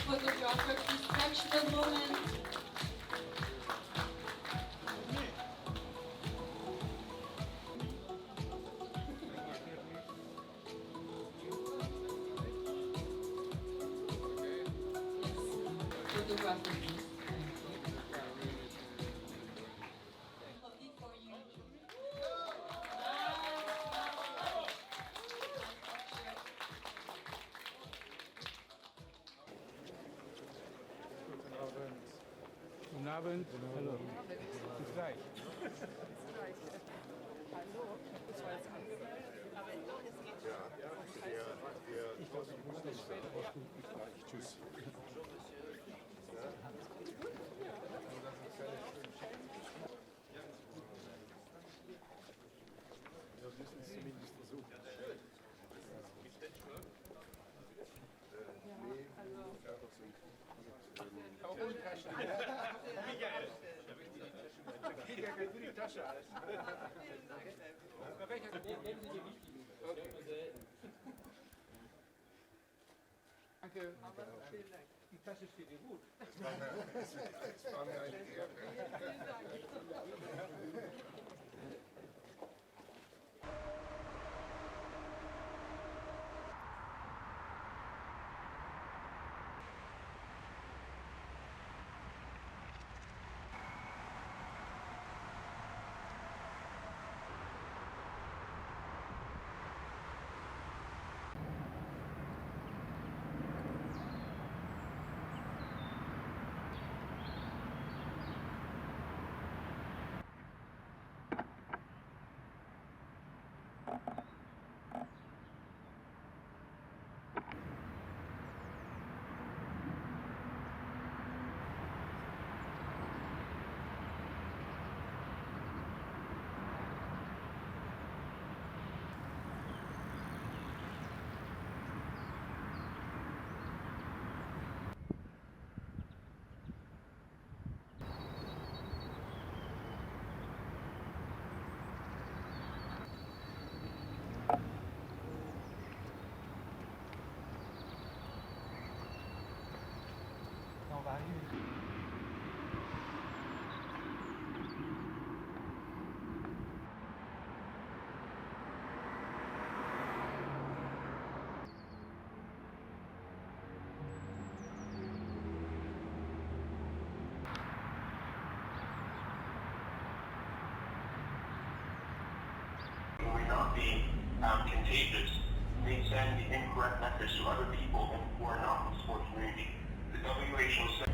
Photographer, please catch the moment. Photographer, please. Lovely for you. Guten Abend. Hallo. Bis gleich. Ich glaube, ich muss nicht später. Bis gleich. Tschüss. Wir müssen es zumindest versuchen. Danke. Die Tasche steht dir gut. Das war mir eine Ehre. We're not being contagious. They send the incorrect message to other people who are not in the sports community. The WHO said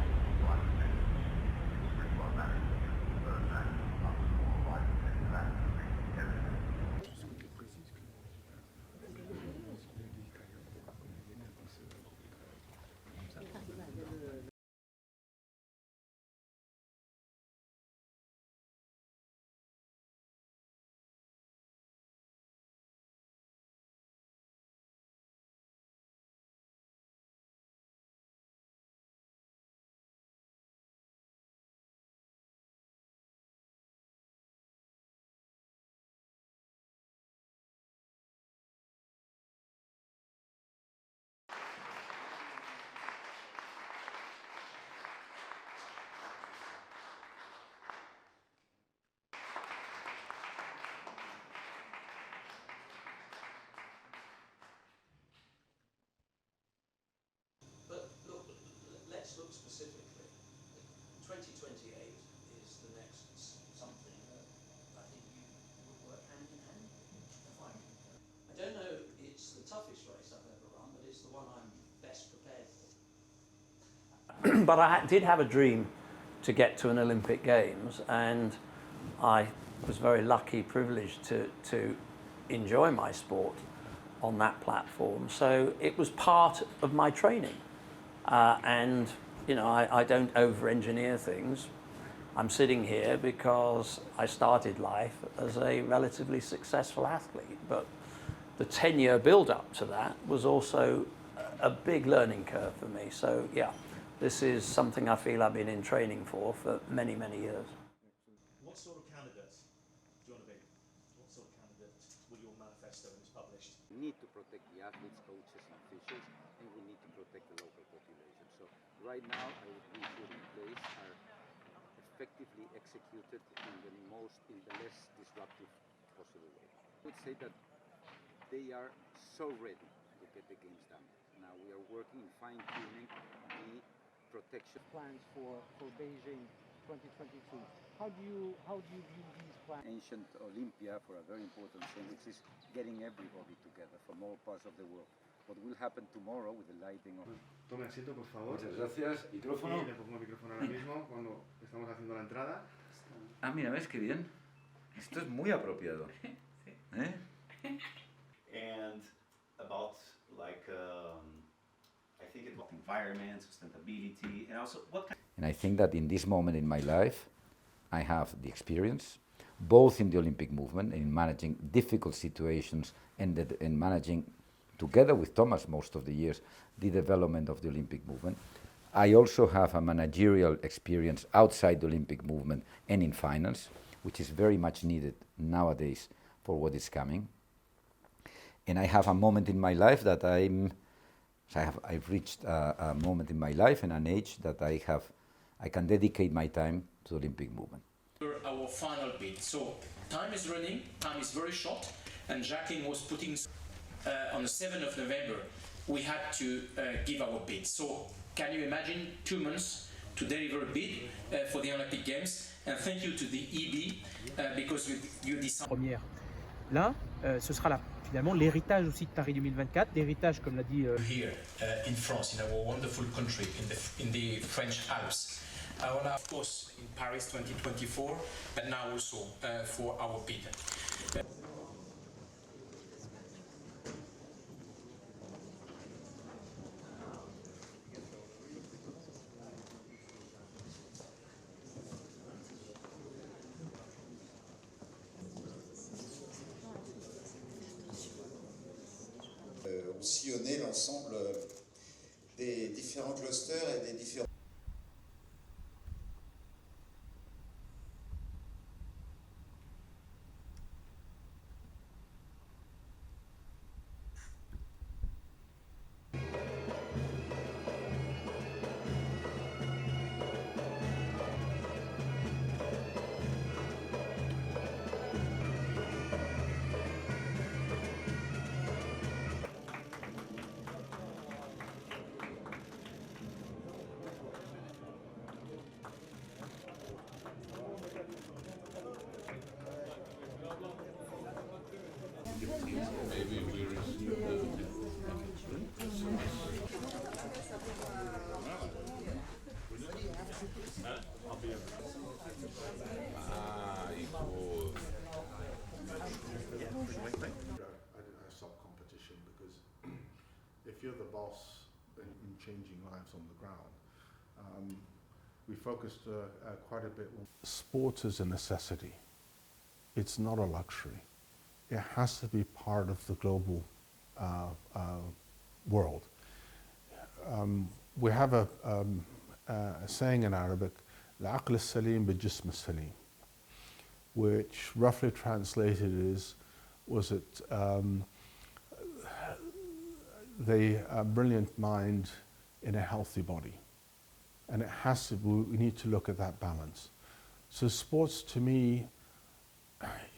let's look specifically. 2028 is the next something that I think you would work hand in hand to find. I don't know it's the toughest race I've ever run, but it's the one I'm best prepared for. But I did have a dream to get to an Olympic Games, and I was very lucky, privileged to enjoy my sport on that platform. So it was part of my training. And you know, I don't over-engineer things. I'm sitting here because I started life as a relatively successful athlete, but the 10-year build-up to that was also a big learning curve for me. So yeah, this is something I feel I've been in training for many, many years. What sort of candidate do you want to be? What sort of candidate will your manifesto when it's published? We need to protect the athletes from coaches and officials, and we need to protect the local population. So right now, we put in place are effectively executed in the less disruptive possible way. I would say that they are so ready to get the games done. Now we are working in fine-tuning the protection Plans for Beijing 2022. How do you view these plans? ancient Olympia for a very important thing, which is getting everybody together from all parts of the world. What will happen tomorrow with the lighting of... Tome asiento, por favor. Muchas gracias. Micrófono. Y le pongo el micrófono ahora mismo cuando estamos haciendo la entrada. Ah, mira, ¿ves qué bien? Esto es muy apropiado. ¿Eh? And about like I think it's about environment, sustainability, and also what kind. And I think that in this moment in my life, I have the experience, both in the Olympic movement, in managing difficult situations, and in managing, together with Thomas most of the years, the development of the Olympic movement. I also have a managerial experience outside the Olympic movement and in finance, which is very much needed nowadays for what is coming. And I have a moment in my life that I've reached a moment in my life and an age that I can dedicate my time to the Olympic movement. Our final bid. So time is running, time is very short, and Jacqueline was putting on the 7th of November, we had to give our bid. So can you imagine 2 months to deliver a bid for the Olympic Games? And thank you to the EB because you decided. Première. Là, ce sera finalement l'héritage aussi de Paris 2024, l'héritage comme l'a dit. Here in France, in our wonderful country, in the French Alps. Of course, in Paris 2024, but now also for our bid. Sillonner l'ensemble des différents clusters et des différents... A sub-competition, because if you're the boss in changing lives on the ground, we focused quite a bit on... Sport is a necessity. It's not a luxury. It has to be part of the global world. We have a saying in Arabic, العقل السليم بالجسم السليم, which roughly translated was it the brilliant mind in a healthy body. And it has to, we need to look at that balance. So sports to me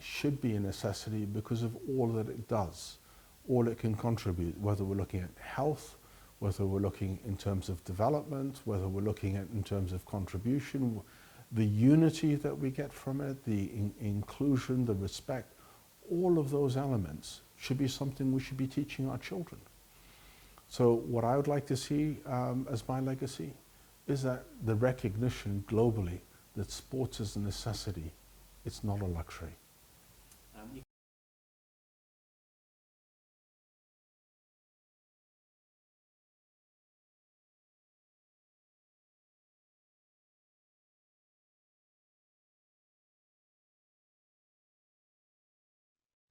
should be a necessity because of all that it does, all it can contribute, whether we're looking at health, whether we're looking in terms of development, whether we're looking at in terms of contribution, the unity that we get from it, the inclusion, the respect, all of those elements should be something we should be teaching our children. So what I would like to see as my legacy is that the recognition globally that sports is a necessity, it's not a luxury.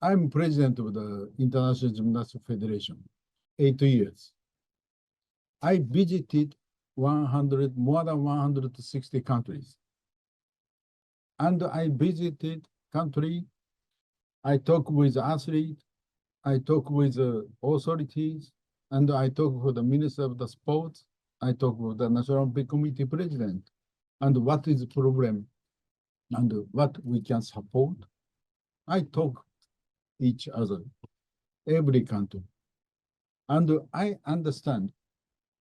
I'm president of the International Gymnastics Federation, 8 years. I visited more than 160 countries. And I visited country, I talk with athletes, I talk with authorities, And I talk for the Minister of the Sports, I talk for the National Olympic Committee President, and what is the problem, and what we can support. I talk each other, every country. And I understand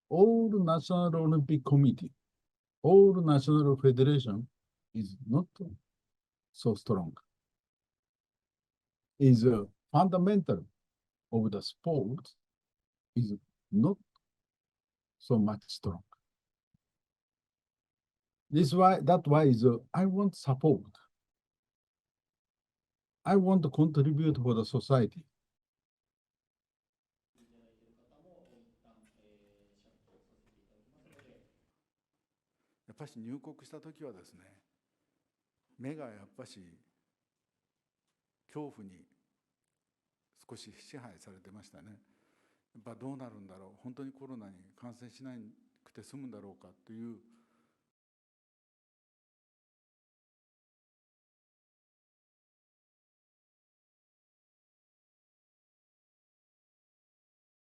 all National Olympic Committee, all National Federation is not so strong. Is fundamental of the sport is not so much strong. That's why I want support. I want to contribute for the society. やっぱし入国した時はですね、目がやっぱし恐怖に少し支配されてましたね。やっぱどうなるんだろう、本当にコロナに感染しなくて済むんだろうかという